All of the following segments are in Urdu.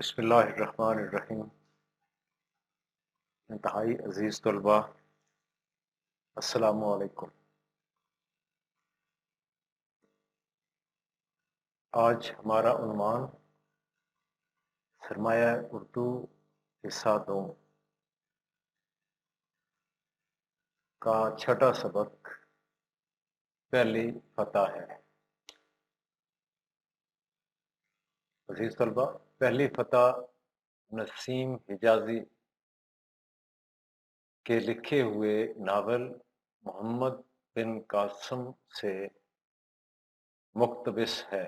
بسم اللہ الرحمن الرحیم۔ انتہائی عزیز طلباء، السلام علیکم۔ آج ہمارا عنوان سرمایہ اردو حصہ 2 کا چھٹا سبق پہلی فتح ہے۔ عزیز طلباء، پہلی فتح نسیم حجازی کے لکھے ہوئے ناول محمد بن قاسم سے مقتبس ہے۔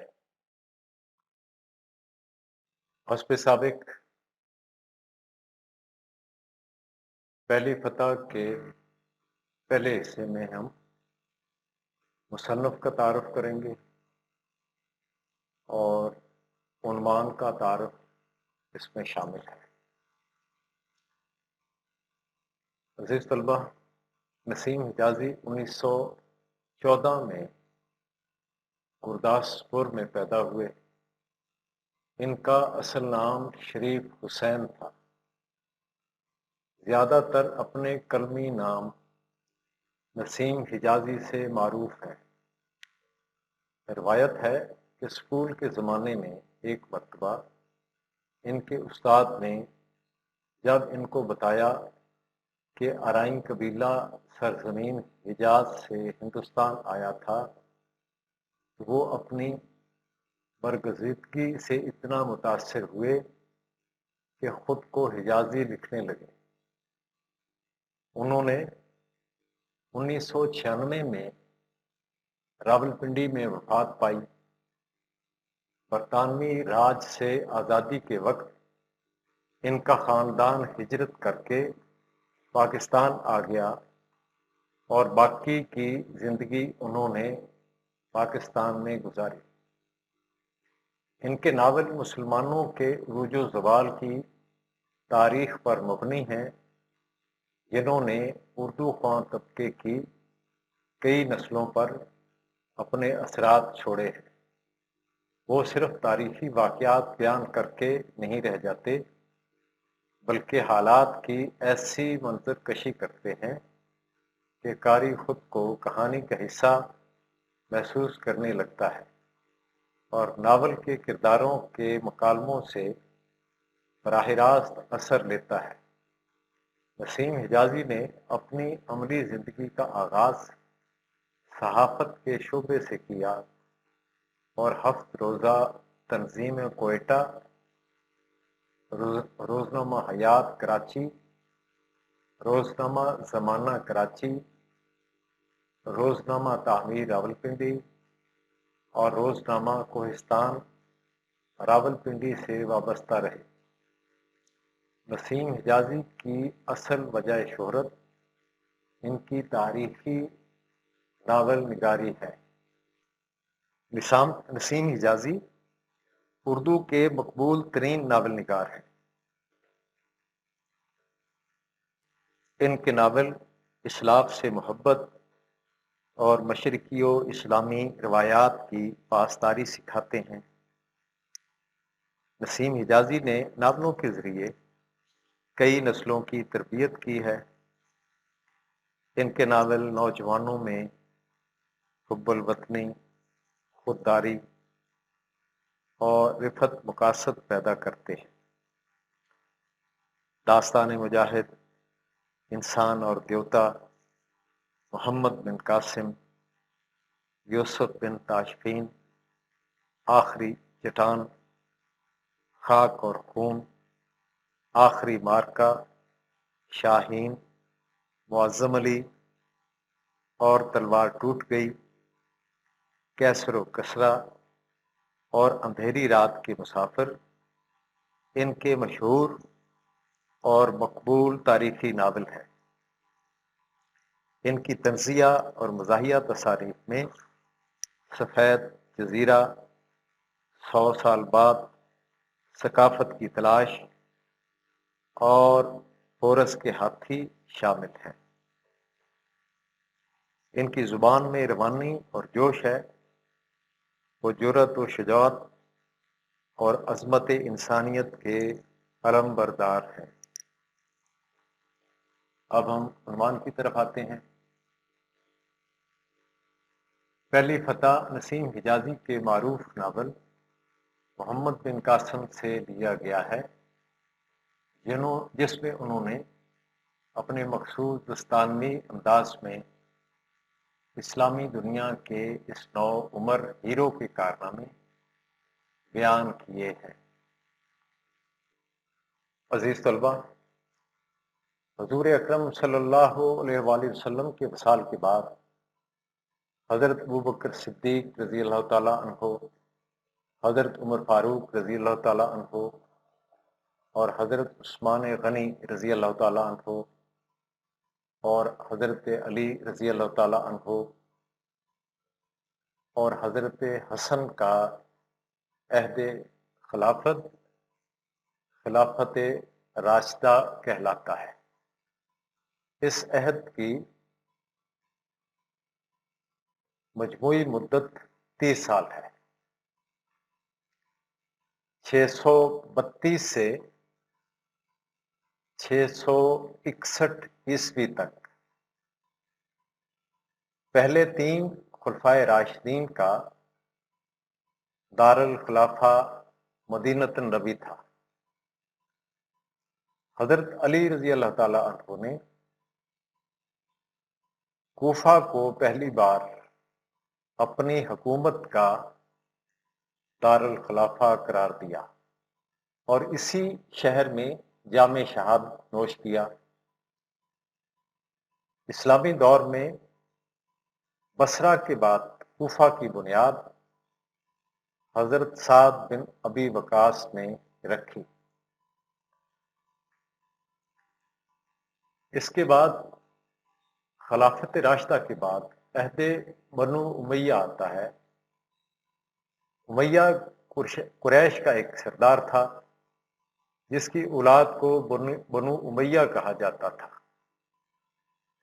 حسب سابق پہلی فتح کے پہلے حصے میں ہم مصنف کا تعارف کریں گے اور عنوان کا تعارف اس میں شامل ہے۔ عزیز طلبہ، نسیم حجازی 1914 میں گرداسپور میں پیدا ہوئے۔ ان کا اصل نام شریف حسین تھا۔ زیادہ تر اپنے قلمی نام نسیم حجازی سے معروف ہیں۔ روایت ہے کہ اسکول کے زمانے میں ایک مرتبہ ان کے استاد نے جب ان کو بتایا کہ ارائیں قبیلہ سرزمین حجاز سے ہندوستان آیا تھا، تو وہ اپنی برگزیدگی سے اتنا متاثر ہوئے کہ خود کو حجازی لکھنے لگے۔ انہوں نے 1996 میں راولپنڈی میں وفات پائی۔ برطانوی راج سے آزادی کے وقت ان کا خاندان ہجرت کر کے پاکستان آ گیا اور باقی کی زندگی انہوں نے پاکستان میں گزاری۔ ان کے ناول مسلمانوں کے عروج و زوال کی تاریخ پر مبنی ہیں، جنہوں نے اردو خواں طبقے کی کئی نسلوں پر اپنے اثرات چھوڑے ہیں۔ وہ صرف تاریخی واقعات بیان کر کے نہیں رہ جاتے، بلکہ حالات کی ایسی منظر کشی کرتے ہیں کہ قاری خود کو کہانی کا حصہ محسوس کرنے لگتا ہے اور ناول کے کرداروں کے مکالموں سے براہ راست اثر لیتا ہے۔ نسیم حجازی نے اپنی عملی زندگی کا آغاز صحافت کے شعبے سے کیا اور 7 روزہ تنظیم کوئٹہ، روزنامہ حیات کراچی، روزنامہ زمانہ کراچی، روزنامہ تعمیر راولپنڈی اور روزنامہ کوہستان راولپنڈی سے وابستہ رہے۔ نسیم حجازی کی اصل وجہ شہرت ان کی تاریخی ناول نگاری ہے۔ نسیم حجازی اردو کے مقبول ترین ناول نگار ہیں۔ ان کے ناول اسلاف سے محبت اور مشرقی و اسلامی روایات کی پاسداری سکھاتے ہیں۔ نسیم حجازی نے ناولوں کے ذریعے کئی نسلوں کی تربیت کی ہے۔ ان کے ناول نوجوانوں میں حب الوطنی، خودداری اور رفت مقاصد پیدا کرتے ہیں۔ داستان مجاہد، انسان اور دیوتا، محمد بن قاسم، یوسف بن تاشفین، آخری چٹان، خاک اور خون، آخری مارکا، شاہین، معظم علی اور تلوار ٹوٹ گئی، کیسر و کسرا اور اندھیری رات کے مسافر ان کے مشہور اور مقبول تاریخی ناول ہیں۔ ان کی طنزیہ اور مزاحیہ تصاریف میں سفید جزیرہ، 100 سال بعد، ثقافت کی تلاش اور ہورس کے ہاتھی شامل ہیں۔ ان کی زبان میں روانی اور جوش ہے۔ وہ جرأت و شجاعت اور عظمت انسانیت کے علم بردار ہیں۔ اب ہم عنوان کی طرف آتے ہیں۔ پہلی فتح نسیم حجازی کے معروف ناول محمد بن قاسم سے لیا گیا ہے، جس میں انہوں نے اپنے مخصوص دستانی انداز میں اسلامی دنیا کے اس نو عمر ہیرو کے کارنامے بیان کیے ہیں۔ عزیز طلبہ، حضور اکرم صلی اللہ علیہ وآلہ وسلم کے وصال کے بعد حضرت ابوبکر صدیق رضی اللہ تعالیٰ عنہ، حضرت عمر فاروق رضی اللہ تعالیٰ عنہ اور حضرت عثمان غنی رضی اللہ تعالیٰ عنہ اور حضرت علی رضی اللہ تعالیٰ عنہ اور حضرت حسن کا عہد خلافت راشدہ کہلاتا ہے۔ اس عہد کی مجموعی مدت 30 سال ہے، 632 سے 661 عیسوی تک۔ پہلے 3 خلفائے راشدین کا دارالخلافہ مدینۃ النبی تھا۔ حضرت علی رضی اللہ تعالیٰ عنہ نے کوفہ کو پہلی بار اپنی حکومت کا دارالخلافہ قرار دیا اور اسی شہر میں جام شہادت نوش کیا۔ اسلامی دور میں بصرہ کے بعد کوفہ کی بنیاد حضرت سعد بن ابی وقاص نے رکھی۔ اس کے بعد خلافت راشدہ کے بعد عہد بنو امیہ آتا ہے۔ امیہ قریش کا ایک سردار تھا جس کی اولاد کو بنو امیہ کہا جاتا تھا۔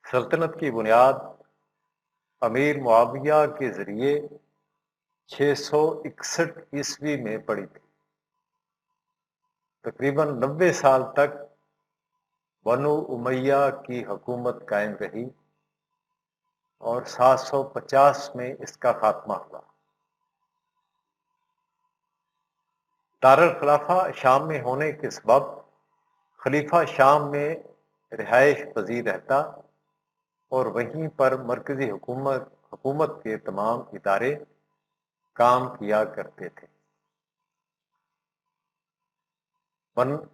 سلطنت کی بنیاد امیر معاویہ کے ذریعے 661 عیسوی میں پڑی تھی۔ تقریباً 90 سال تک بنو امیہ کی حکومت قائم رہی اور 750 میں اس کا خاتمہ ہوا۔ دارالخلافہ شام میں ہونے کے سبب خلیفہ شام میں رہائش پذیر رہتا اور وہیں پر مرکزی حکومت کے تمام ادارے کام کیا کرتے تھے۔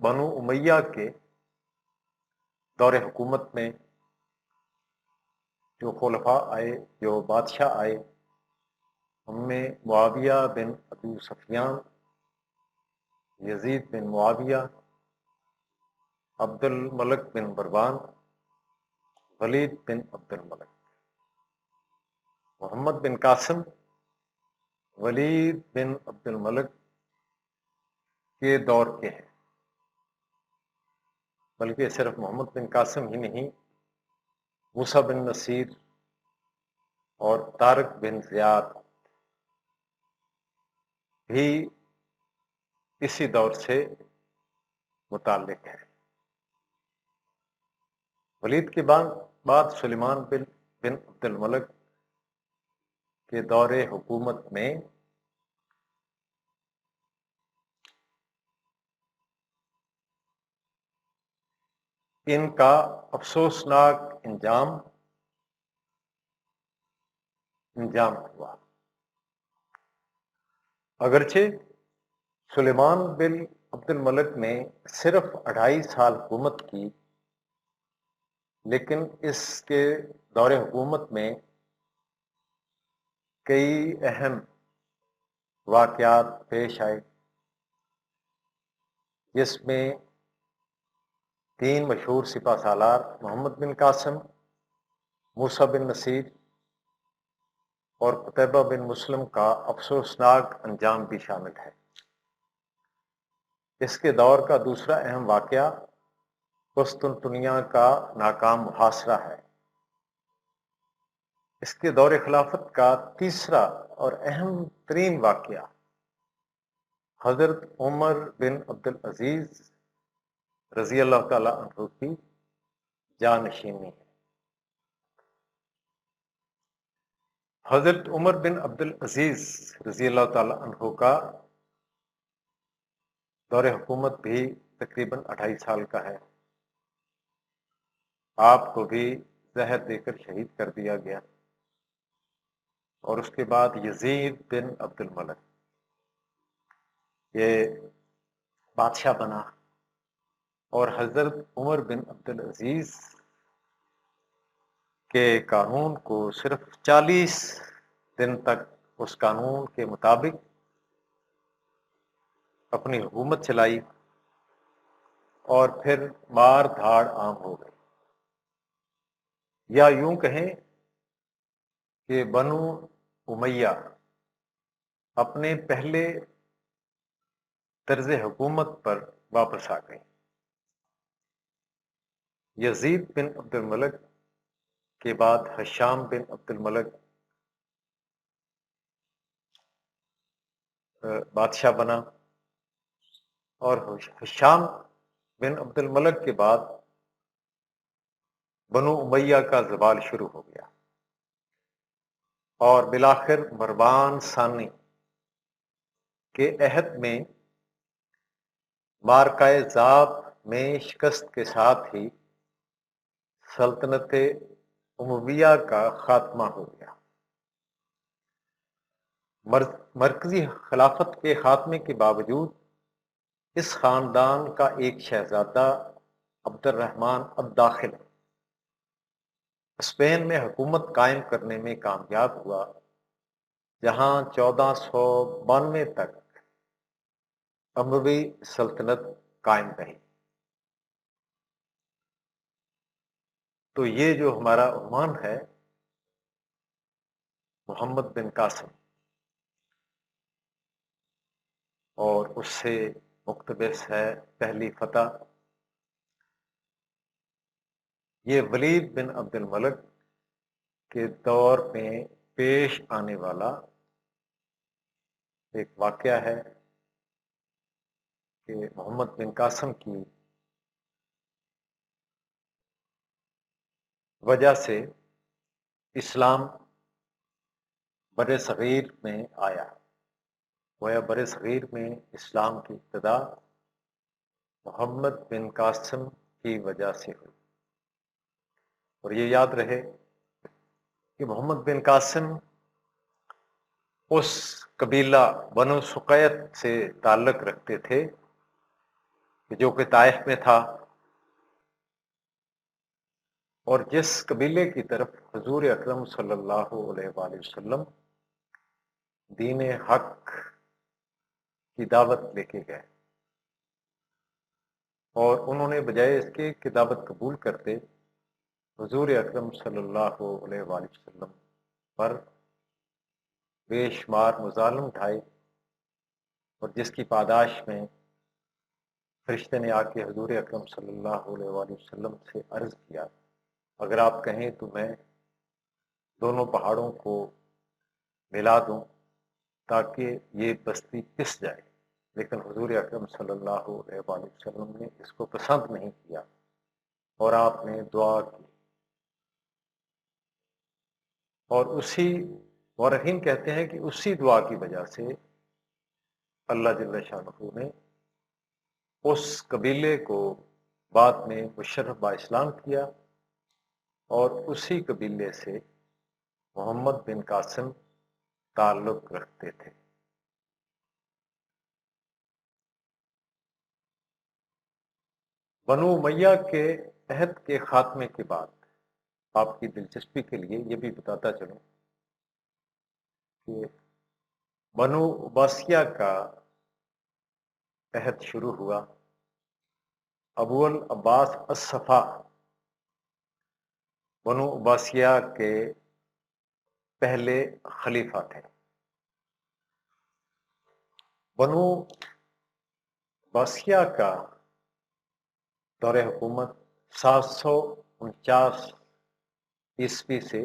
بنو امیہ کے دور حکومت میں جو خلفاء آئے، جو بادشاہ آئے، ان میں معاویہ بن ابی سفیان، یزید بن معاویہ، عبد الملک بن مروان، ولید بن عبد الملک، محمد بن قاسم، ولید بن عبد الملک کے دور کے ہیں، بلکہ صرف محمد بن قاسم ہی نہیں، موسیٰ بن نصیر اور طارق بن زیاد بھی اسی دور سے متعلق ہے۔ ولید کے بعد سلیمان بن عبد الملک کے دور حکومت میں ان کا افسوسناک انجام ہوا۔ اگرچہ سلیمان بن عبد الملک نے صرف 2.5 سال حکومت کی، لیکن اس کے دور حکومت میں کئی اہم واقعات پیش آئے، جس میں 3 مشہور سپہ سالار محمد بن قاسم، موسیٰ بن نصیر اور قتیبہ بن مسلم کا افسوسناک انجام بھی شامل ہے۔ اس کے دور کا دوسرا اہم واقعہ قسطنطنیہ کا ناکام محاصرہ ہے۔ اس کے دور خلافت کا تیسرا اور اہم ترین واقعہ حضرت عمر بن عبدالعزیز رضی اللہ تعالی عنہ کی جانشینی ہے۔ حضرت عمر بن عبدالعزیز رضی اللہ تعالی عنہ کا دور حکومت بھی تقریباً 2.5 سال کا ہے۔ آپ کو بھی زہر دے کر شہید کر دیا گیا، اور اس کے بعد یزید بن عبد الملک یہ بادشاہ بنا، اور حضرت عمر بن عبدالعزیز کے قانون کو صرف 40 دن تک اس قانون کے مطابق اپنی حکومت چلائی، اور پھر مار دھاڑ عام ہو گئی، یا یوں کہیں کہ بنو امیہ اپنے پہلے طرز حکومت پر واپس آ گئی۔ یزید بن عبد الملک کے بعد ہشام بن عبد الملک بادشاہ بنا، اور ہشام بن عبد الملک کے بعد بنو امیہ کا زوال شروع ہو گیا، اور بالآخر مروان ثانی کے عہد میں مارکائے ذاب میں شکست کے ساتھ ہی سلطنت امویہ کا خاتمہ ہو گیا۔ مرکزی خلافت کے خاتمے کے باوجود اس خاندان کا ایک شہزادہ عبد الرحمن الداخل اسپین میں حکومت قائم کرنے میں کامیاب ہوا، جہاں 1492 تک اموی سلطنت قائم رہی۔ تو یہ جو ہمارا عنوان ہے محمد بن قاسم، اور اس سے مقتبس ہے پہلی فتح، یہ ولید بن عبد الملک کے دور میں پیش آنے والا ایک واقعہ ہے کہ محمد بن قاسم کی وجہ سے اسلام بر صغیر میں آیا، گویا بر صغیر میں اسلام کی ابتدا محمد بن قاسم کی وجہ سے ہوئی۔ اور یہ یاد رہے کہ محمد بن قاسم اس قبیلہ بنو سقیت سے تعلق رکھتے تھے جو کہ طائف میں تھا، اور جس قبیلے کی طرف حضور اکرم صلی اللہ علیہ وآلہ وسلم دین حق کی دعوت لے کے گئے، اور انہوں نے بجائے اس کے کہ دعوت قبول کرتے حضور اکرم صلی اللہ علیہ وآلہ وسلم پر بے شمار مظالم اٹھائے، اور جس کی پاداش میں فرشتے نے آ کے حضور اکرم صلی اللہ علیہ وآلہ وسلم سے عرض کیا، اگر آپ کہیں تو میں دونوں پہاڑوں کو ملا دوں تاکہ یہ بستی پس جائے، لیکن حضور اکرم صلی اللہ علیہ وآلہ وسلم نے اس کو پسند نہیں کیا، اور آپ نے دعا کی، اور اسی مورخین کہتے ہیں کہ اسی دعا کی وجہ سے اللہ جل شانہ نے اس قبیلے کو بعد میں مشرف با اسلام کیا، اور اسی قبیلے سے محمد بن قاسم تعلق رکھتے تھے۔ بنو امیہ کے عہد کے خاتمے کے بعد آپ کی دلچسپی کے لیے یہ بھی بتاتا چلوں کہ بنو عباسیہ کا عہد شروع ہوا۔ ابو العباس الصفا بنو عباسیہ کے پہلے خلیفہ تھے۔ بنو عباسیہ کا دور حکومت 749 عیسوی سے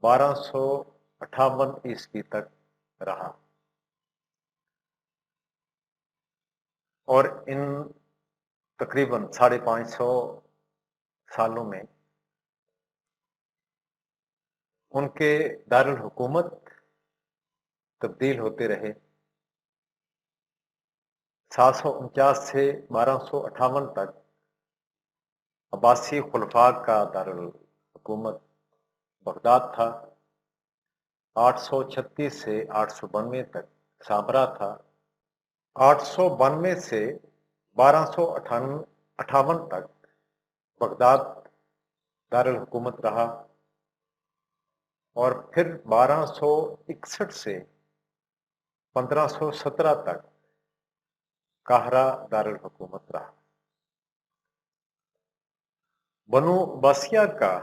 1258 عیسوی تک رہا۔ اور ان تقریباً 550 سالوں میں ان کے دارالحکومت تبدیل ہوتے رہے۔ 749 سے 1258 تک عباسی خلفاء کا دارالحکومت بغداد تھا۔ 836 سے 892 تک سامرا تھا۔ 892 سے 1258 تک بغداد دارالحکومت رہا، اور پھر 1261 سے 1517 تک قاہرہ دارالحکومت رہا۔ بنو عباسیہ کا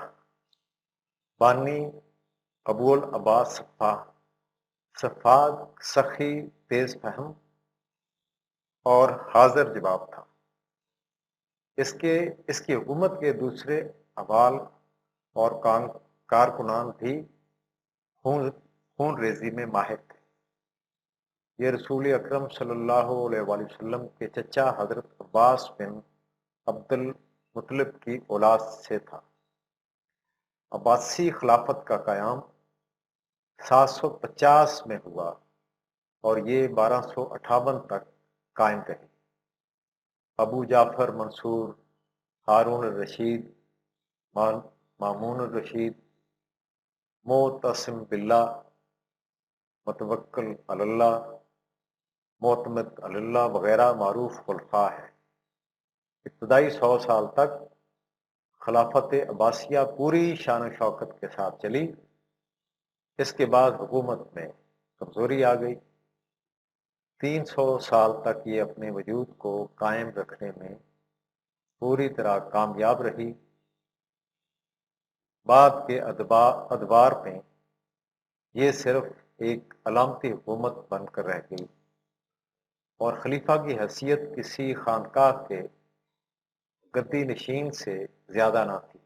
بانی ابو العباس سفاق سخی، تیز فہم اور حاضر جواب تھا۔ اس کی حکومت کے دوسرے احوال اور کارکنان بھی خون ریزی میں ماہر تھے۔ یہ رسول اکرم صلی اللہ علیہ وآلہ وسلم کے چچا حضرت عباس بن عبد المطلب کی اولاد سے تھا۔ عباسی خلافت کا قیام 750 میں ہوا اور یہ 1258 تک قائم رہی۔ ابو جعفر منصور، ہارون الرشید، مامون الرشید، معتصم باللہ، متوکل علی اللہ، معتمد علی اللہ وغیرہ معروف خلفاء ہیں۔ ابتدائی 100 سال تک خلافت عباسیہ پوری شان و شوکت کے ساتھ چلی۔ اس کے بعد حکومت میں کمزوری آ گئی۔ 300 سال تک یہ اپنے وجود کو قائم رکھنے میں پوری طرح کامیاب رہی۔ بعد کے ادوار میں یہ صرف ایک علامتی حکومت بن کر رہ گئی اور خلیفہ کی حیثیت کسی خانقاہ کے گدی نشین سے زیادہ نہ تھی۔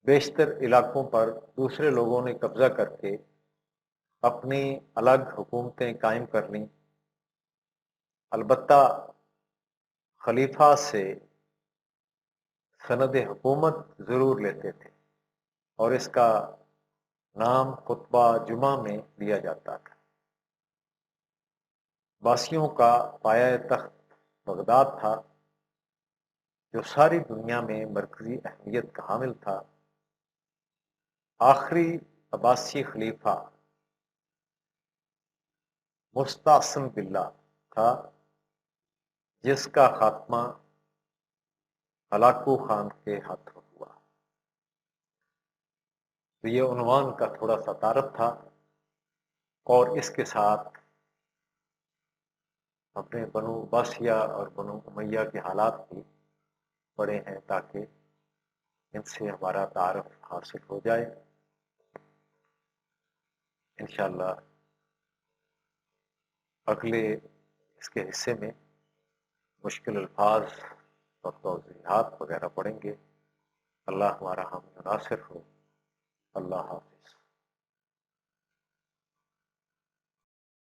بیشتر علاقوں پر دوسرے لوگوں نے قبضہ کر کے اپنی الگ حکومتیں قائم کر لیں۔ البتہ خلیفہ سے سند حکومت ضرور لیتے تھے اور اس کا نام خطبہ جمعہ میں لیا جاتا تھا۔ عباسیوں کا پایہ تخت بغداد تھا، جو ساری دنیا میں مرکزی اہمیت کا حامل تھا۔ آخری عباسی خلیفہ مستعصم باللہ تھا، جس کا خاتمہ ہلاکو خان کے ہاتھوں ہوا۔ تو یہ عنوان کا تھوڑا سا تعارف تھا، اور اس کے ساتھ اپنے بنو عباسیہ اور بنو امیہ کے حالات بھی پڑے ہیں تاکہ ان سے ہمارا تعارف حاصل ہو جائے۔ انشاءاللہ اگلے اس کے حصے میں مشکل الفاظ اور توضیحات وغیرہ پڑھیں گے۔ اللہ ہمارا حامی و ناصر ہو۔ اللہ حافظ۔